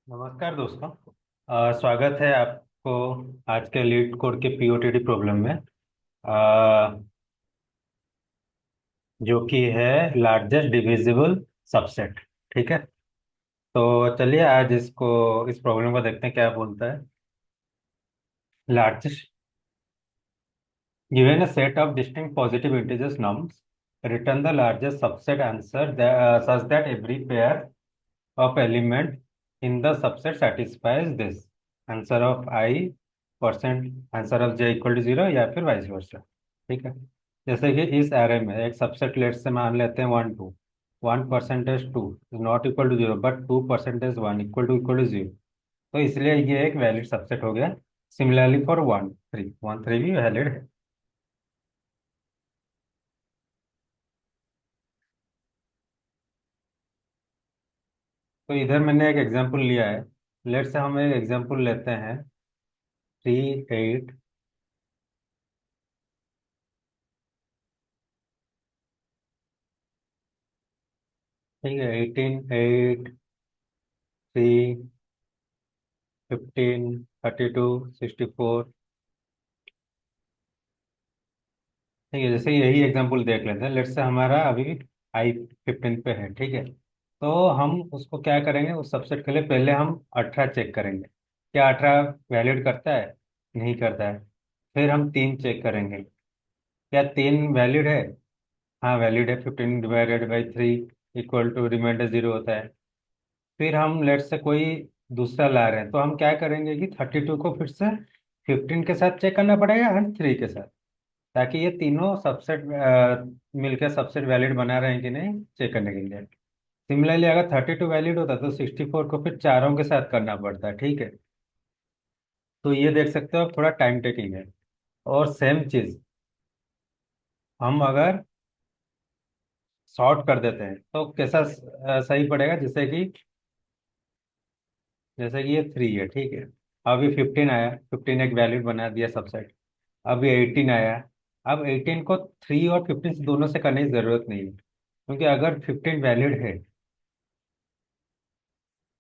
नमस्कार दोस्तों। स्वागत है आपको आज के लीड कोड के पीओटीडी प्रॉब्लम में, जो कि है लार्जेस्ट डिविजिबल सबसेट। ठीक है, तो चलिए आज इस प्रॉब्लम को देखते हैं क्या बोलता है। Largest given a set of distinct positive integers nums, return the largest subset answer such that every pair of element in the subset satisfies this answer of I percent answer of J equal to zero या फिर vice versa. ठीक है, जैसे कि इस array में एक subset late से मान लेते हैं one two. One percentage two is not equal to zero but two percentage one equal to zero. तो इसलिए ये एक वैलिड सबसेट हो गया। सिमिलरली फॉर वन थ्री भी वैलिड है। तो इधर मैंने एक एग्जांपल लिया है। लेट से हम एक एग्जांपल लेते हैं। थ्री एट, ठीक है, 18 8 3 15 32 64। ठीक है, जैसे यही एग्जांपल देख लेते हैं। लेट से हमारा अभी आई 15 पे है। ठीक है, तो हम उसको क्या करेंगे, उस सबसेट के लिए पहले हम 18 चेक करेंगे। क्या 18 वैलिड करता है? नहीं करता है। फिर हम तीन चेक करेंगे। क्या तीन वैलिड है? हाँ वैलिड है। 15 divided by 3 equal to remainder zero होता है। फिर हम लेट से कोई दूसरा ला रहे हैं, तो हम क्या करेंगे कि 32 को फिर से 15 के साथ चेक करना पड़ेगा एंड थ्री के साथ, ताकि ये तीनों सबसेट मिलकर सबसेट वैलिड बना रहे हैं कि नहीं चेक करने के लिए। सिमिलरली अगर 32 वैलिड होता तो 64 को फिर चारों के साथ करना पड़ता है। ठीक है, तो ये देख सकते हो आप, थोड़ा टाइम टेकिंग है। और सेम चीज हम अगर सॉर्ट कर देते हैं तो कैसा सही पड़ेगा। जैसे कि ये थ्री है। ठीक है, अभी 15 आया, 15 एक वैल्यूड बना दिया सबसेट। अभी 18 आया। अब 18 को थ्री और 15 से दोनों से करने की जरूरत नहीं है, क्योंकि अगर 15 वैलिड है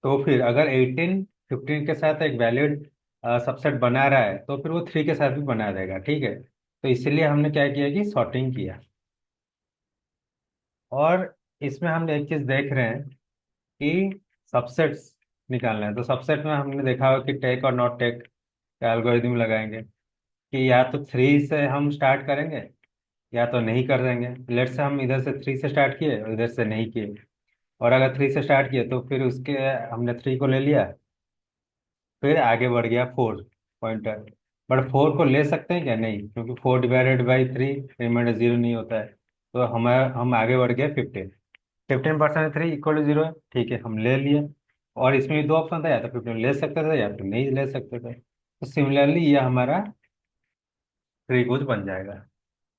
तो फिर अगर 18 15 के साथ एक वैलिड सबसेट बना रहा है तो फिर वो थ्री के साथ भी बना देगा। ठीक है, तो इसलिए हमने क्या किया कि सॉर्टिंग किया। और इसमें हम एक चीज देख रहे हैं कि सबसेट्स निकालना है। तो सबसेट में हमने देखा होगा कि टेक और नॉट टेक का एल्गोरिदम लगाएंगे कि या तो थ्री से हम स्टार्ट करेंगे या तो नहीं कर देंगे। लेट से हम इधर से थ्री से स्टार्ट किए और इधर से नहीं किए। और अगर थ्री से स्टार्ट किए तो फिर उसके हमने थ्री को ले लिया, फिर आगे बढ़ गया फोर पॉइंटर। बट फोर को ले सकते हैं क्या? नहीं, क्योंकि 4 डिवाइडेड बाई 3 रिमाइंडर जीरो नहीं होता है। तो हम आगे बढ़ गए 15। 15% थ्री इक्वल टू जीरो है। ठीक है, हम ले लिए। और इसमें भी दो ऑप्शन था, या तो 15 ले सकते थे या फिर नहीं ले सकते थे। तो सिमिलरली ये हमारा त्रिभुज बन जाएगा।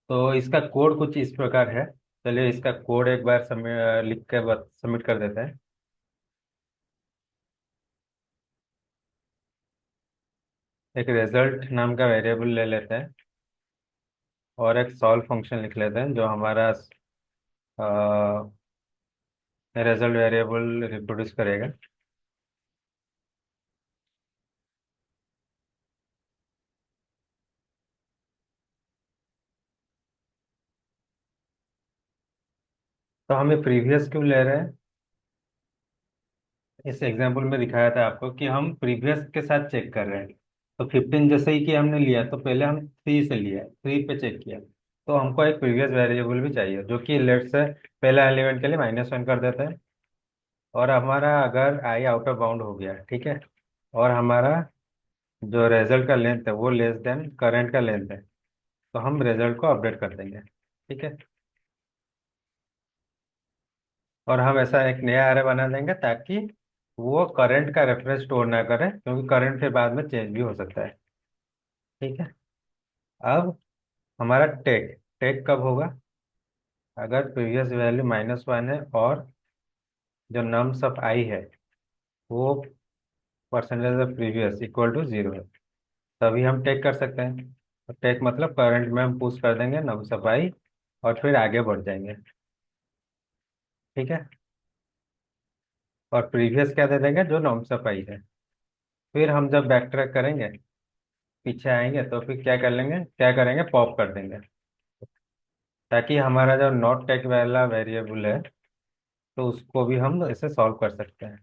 तो इसका कोड कुछ इस प्रकार है। चलिए इसका कोड एक बार लिख के सबमिट कर देते हैं। एक रिजल्ट नाम का वेरिएबल ले लेते हैं और एक सॉल्व फंक्शन लिख लेते हैं जो हमारा रिजल्ट वेरिएबल रिप्रोड्यूस करेगा। तो हमें प्रीवियस क्यों ले रहे हैं? इस एग्जाम्पल में दिखाया था आपको कि हम प्रीवियस के साथ चेक कर रहे हैं। तो 15 जैसे ही कि हमने लिया तो पहले हम थ्री से लिया, थ्री पे चेक किया। तो हमको एक प्रीवियस वेरिएबल भी चाहिए, जो कि लेट से पहला एलिमेंट के लिए -1 कर देता है। और हमारा अगर आई आउट ऑफ बाउंड हो गया, ठीक है, और हमारा जो रिजल्ट का लेंथ है वो लेस देन करंट का लेंथ है, तो हम रिजल्ट को अपडेट कर देंगे। ठीक है, और हम ऐसा एक नया एरे बना देंगे ताकि वो करंट का रेफरेंस स्टोर ना करे, क्योंकि करंट फिर बाद में चेंज भी हो सकता है। ठीक है, अब हमारा टेक टेक कब होगा? अगर प्रीवियस वैल्यू -1 है और जो नम्स ऑफ आई है वो percentage of previous equal to zero है, तभी हम टेक कर सकते हैं। टेक मतलब करंट में हम पुश कर देंगे नम्स ऑफ आई और फिर आगे बढ़ जाएंगे। ठीक है, और प्रीवियस क्या दे देंगे, जो नॉर्म्स ऑफ आई है। फिर हम जब बैक ट्रैक करेंगे, पीछे आएंगे, तो फिर क्या कर लेंगे, क्या करेंगे, पॉप कर देंगे, ताकि हमारा जो नॉट टेक वाला वेरिएबल है, तो उसको भी हम इसे सॉल्व कर सकते हैं।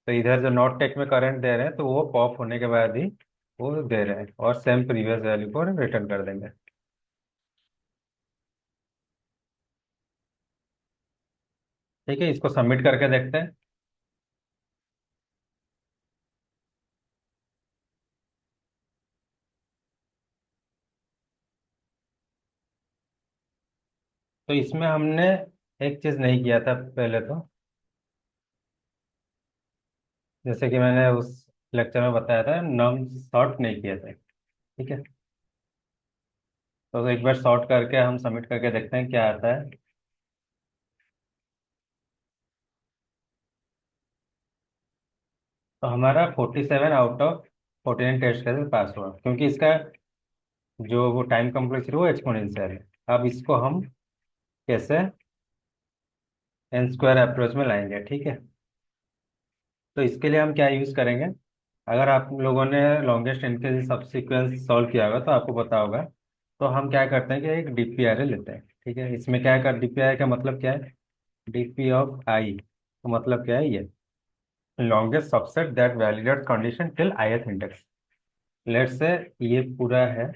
तो इधर जो नॉट टेक में करंट दे रहे हैं, तो वो पॉप होने के बाद ही वो दे रहे हैं, और सेम प्रीवियस वैल्यू को रिटर्न कर देंगे। ठीक है, इसको सबमिट करके देखते हैं। तो इसमें हमने एक चीज़ नहीं किया था पहले, तो जैसे कि मैंने उस लेक्चर में बताया था, नम सॉर्ट नहीं किया था। ठीक है, तो एक बार सॉर्ट करके हम सबमिट करके देखते हैं क्या आता है। तो हमारा 47 आउट ऑफ 49 टेस्ट कैसे पास हुआ, क्योंकि इसका जो वो टाइम कॉम्प्लेक्सिटी वो एक्सपोनेंशियल है। अब इसको हम कैसे एन स्क्वायर अप्रोच में लाएंगे, ठीक है। तो इसके लिए हम क्या यूज़ करेंगे, अगर आप लोगों ने लॉन्गेस्ट इनके सब सीक्वेंस सॉल्व किया होगा, तो आपको पता होगा। तो हम क्या करते हैं कि एक डीपीआरए लेते हैं, ठीक है। इसमें क्या कर, डीपीआरए का मतलब क्या है, डीपी ऑफ आई, तो मतलब क्या है ये, longest subset that validate condition till ith index. Let's say ये पूरा है,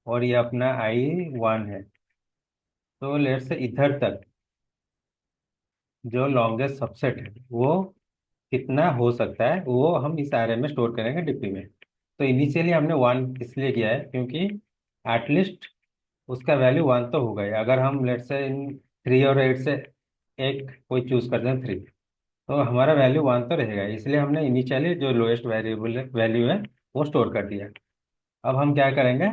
और ये अपना I1 है। तो लेट से इधर तक जो लॉन्गेस्ट सबसेट है वो कितना हो सकता है, वो हम इस आरे में स्टोर करेंगे डीपी में। तो इनिशियली हमने 1 इसलिए किया है, क्योंकि एटलीस्ट उसका वैल्यू 1 तो होगा ही। अगर हम लेट से इन 3 और 8 से एक कोई चूज करते हैं, 3, तो हमारा वैल्यू 1 तो रहेगा, इसलिए हमने इनिशियली जो लोएस्ट वेरिएबल वैल्यू है वो स्टोर कर दिया। अब हम क्या करेंगे,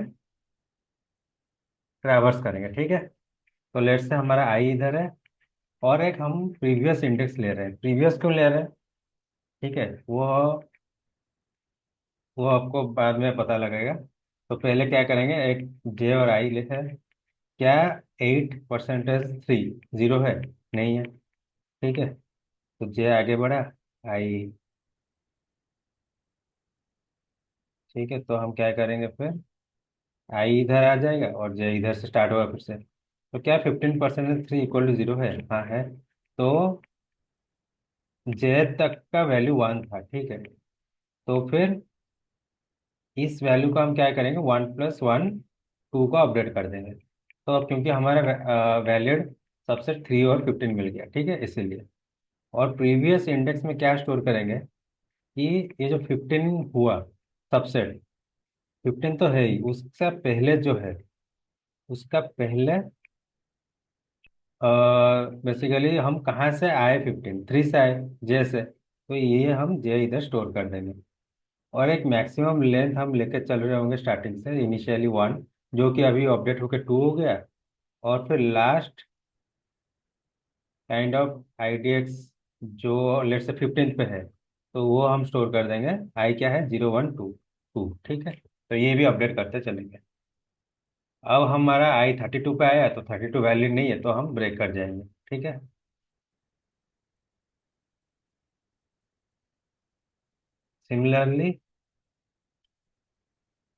ट्रैवर्स करेंगे, ठीक है। तो लेट से हमारा आई इधर है, और एक हम प्रीवियस इंडेक्स ले रहे हैं। प्रीवियस क्यों ले रहे हैं, ठीक है, वो आपको बाद में पता लगेगा। तो पहले क्या करेंगे, एक जे और आई लिखा है। क्या 8% 3 जीरो है, नहीं है, ठीक है। तो जे आगे बढ़ा, आई, ठीक है। तो हम क्या करेंगे फिर, आई इधर आ जाएगा, और जे इधर से स्टार्ट होगा फिर से। तो क्या 15% 3 = 0 है, हाँ है। तो जे तक का वैल्यू 1 था, ठीक है। तो फिर इस वैल्यू का हम क्या करेंगे, 1 + 1 2 को अपडेट कर देंगे। तो अब क्योंकि हमारा वैलिड सबसे 3 और 15 मिल गया, ठीक है, इसीलिए। और प्रीवियस इंडेक्स में क्या स्टोर करेंगे, कि ये जो 15 हुआ सबसेट, 15 तो है ही, उससे पहले जो है, उसका पहले बेसिकली हम कहाँ से आए, 15 3 से आए, जे से, तो ये हम जे इधर स्टोर कर देंगे। और एक मैक्सिमम लेंथ हम लेके चल रहे होंगे स्टार्टिंग से, इनिशियली 1, जो कि अभी अपडेट होके 2 हो गया। और फिर लास्ट काइंड ऑफ IDX जो लेट से 15 पे है, तो वो हम स्टोर कर देंगे। आई क्या है, 0 1 2 2, ठीक है। तो ये भी अपडेट करते चलेंगे। अब हमारा I 32 पे आया, तो 32 वैलिड नहीं है, तो हम ब्रेक कर जाएंगे, ठीक है। सिमिलरली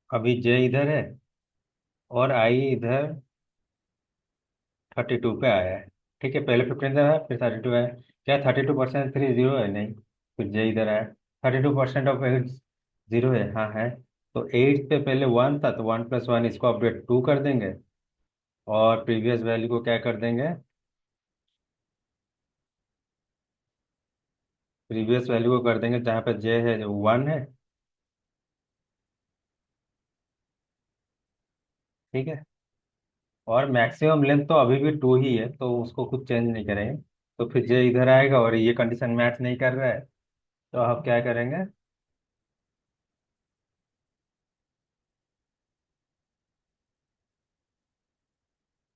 अभी जे इधर है, और आई इधर 32 पे आया है, ठीक है। पहले 15 आया, फिर 32 आया। क्या 32% 3 जीरो है, नहीं। फिर जे इधर आया, 32% ऑफ 8 जीरो है, हाँ है। तो 8 पे पहले 1 था, तो 1 + 1 इसको अपडेट 2 कर देंगे, और प्रीवियस वैल्यू को क्या कर देंगे, प्रीवियस वैल्यू को कर देंगे जहाँ पे जे है, जो 1 है, ठीक है। और मैक्सिमम लेंथ तो अभी भी 2 ही है, तो उसको कुछ चेंज नहीं करेंगे। तो फिर जे इधर आएगा, और ये कंडीशन मैच नहीं कर रहा है, तो आप क्या करेंगे,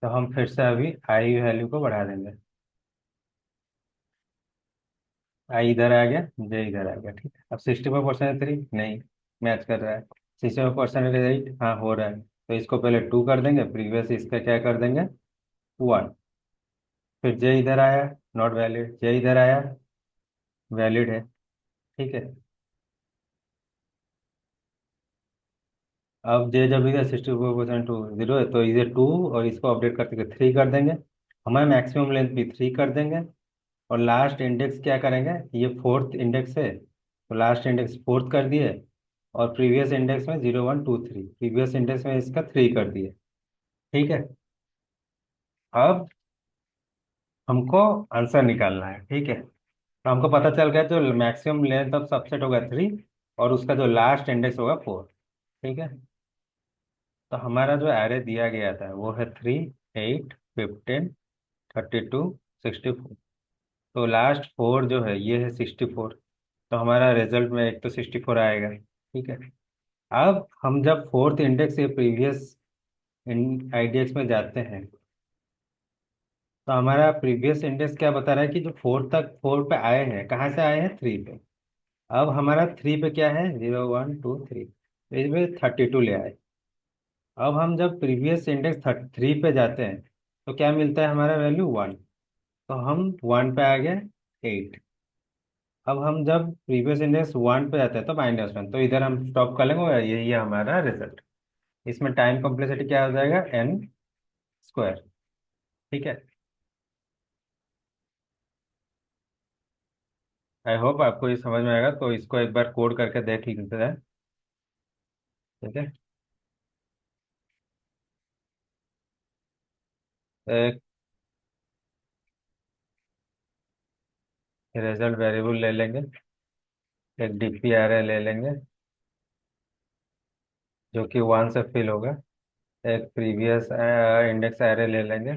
तो हम फिर से अभी आई वैल्यू को बढ़ा देंगे। आई इधर आ गया, जे इधर आ गया, ठीक है। अब 65% 3 नहीं मैच कर रहा है। 65% 8, हाँ हो रहा है। तो इसको पहले 2 कर देंगे, प्रीवियस इसका क्या कर देंगे, 1। फिर जे इधर आया, नॉट वैलिड, जे इधर आया, वैलिड है। ठीक है। अब जे जब इधर 64% टू जीरो है तो इधर टू, और इसको अपडेट करके थ्री कर देंगे। हमारे मैक्सिमम लेंथ भी थ्री कर देंगे। और लास्ट इंडेक्स क्या करेंगे, ये फोर्थ इंडेक्स है तो लास्ट इंडेक्स फोर्थ कर दिए। और प्रीवियस इंडेक्स में 0 1 2 3, प्रीवियस इंडेक्स में इसका थ्री कर दिए। ठीक है। अब हमको आंसर निकालना है। ठीक है। तो हमको पता चल गया जो मैक्सिमम लेंथ ऑफ सबसेट होगा थ्री, और उसका जो लास्ट इंडेक्स होगा फोर। ठीक है। तो हमारा जो एरे दिया गया था वो है 3 8 15 32 64। तो लास्ट फोर जो है ये है 64। तो हमारा रिजल्ट में एक तो 64 आएगा। ठीक है। अब हम जब फोर्थ इंडेक्स से प्रीवियस आईडीएक्स में जाते हैं तो हमारा प्रीवियस इंडेक्स क्या बता रहा है कि जो फोर पे आए हैं, कहाँ से आए हैं, थ्री पे। अब हमारा थ्री पे क्या है, 0 1 2 3, तो इसमें 32 ले आए। अब हम जब प्रीवियस इंडेक्स थ्री पे जाते हैं तो क्या मिलता है, हमारा वैल्यू वन। तो हम वन पे आ गए, एट। अब हम जब प्रीवियस इंडेक्स वन पे जाते हैं तो -1, तो इधर हम स्टॉप कर लेंगे और यही है हमारा रिजल्ट। इसमें टाइम कॉम्प्लेक्सिटी क्या हो जाएगा, एन स्क्वायर। ठीक है। आई होप आपको ये समझ में आएगा, तो इसको एक बार कोड करके देख लेते हैं। ठीक है। एक रिजल्ट वेरिएबल ले लेंगे, एक डीपी एरे ले लेंगे जो कि वन से फिल होगा, एक प्रीवियस इंडेक्स एरे ले लेंगे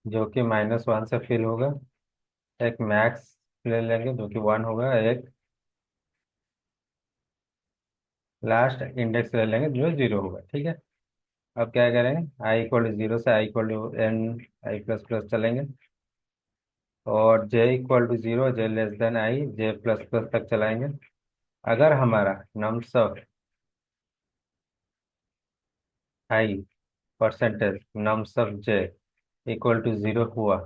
जो कि -1 से फिल होगा, एक मैक्स ले लेंगे जो कि वन होगा, एक लास्ट इंडेक्स ले लेंगे जो जीरो होगा। ठीक है। अब क्या करेंगे, आई इक्वल टू जीरो से i equal to n i plus plus चलेंगे, और j equal to zero, j less than i, j plus plus तक चलाएंगे। अगर हमारा nums of i percentage nums of J equal to zero हुआ,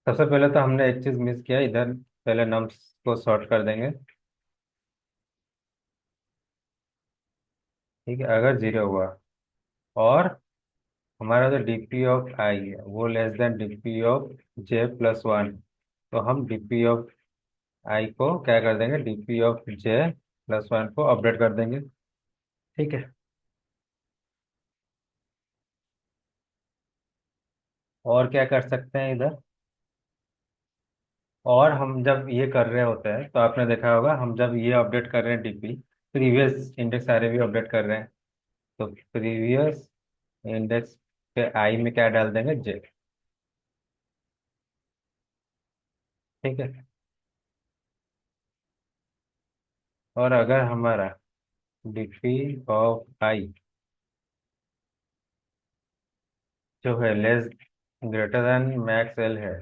सबसे पहले तो हमने एक चीज मिस किया इधर, पहले नम्स को सॉर्ट कर देंगे। ठीक है। अगर जीरो हुआ और हमारा जो डीपी ऑफ आई है वो less than DP of J plus one, तो हम डीपी ऑफ आई को क्या कर देंगे, DP of J plus one को अपडेट कर देंगे। ठीक है। और क्या कर सकते हैं इधर, और हम जब ये कर रहे होते हैं तो आपने देखा होगा हम जब ये अपडेट कर रहे हैं डीपी, प्रीवियस इंडेक्स सारे भी अपडेट कर रहे हैं, तो प्रीवियस इंडेक्स पे आई में क्या डाल देंगे, जे। ठीक है। और अगर हमारा डीपी ऑफ आई जो है less greater than max L है,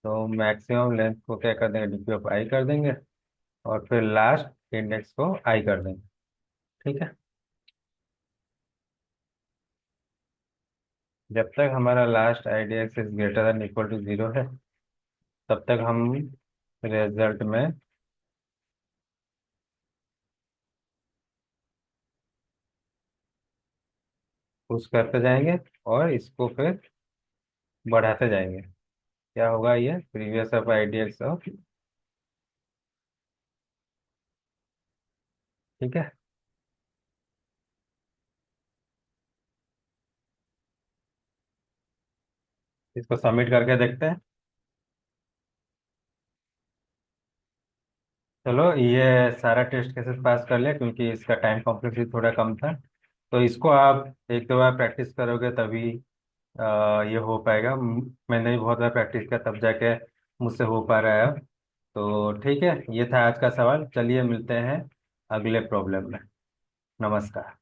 तो मैक्सिमम लेंथ को क्या कर देंगे, डीपी ऑफ आई कर देंगे, और फिर लास्ट इंडेक्स को आई कर देंगे। ठीक है। जब तक हमारा last I D X is greater than equal to zero है तब तक हम रिजल्ट में पुश करते जाएंगे, और इसको फिर बढ़ाते जाएंगे। क्या होगा, ये previous of I D x of. ठीक है। इसको सबमिट करके देखते हैं। चलो, ये सारा टेस्ट केसेस पास कर लिया क्योंकि इसका टाइम कॉम्प्लेक्सिटी थोड़ा कम था। तो इसको आप एक दो बार प्रैक्टिस करोगे तभी ये हो पाएगा। मैंने भी बहुत बार प्रैक्टिस किया तब जाके मुझसे हो पा रहा है अब। तो ठीक है, ये था आज का सवाल। चलिए मिलते हैं अगले प्रॉब्लम में। नमस्कार।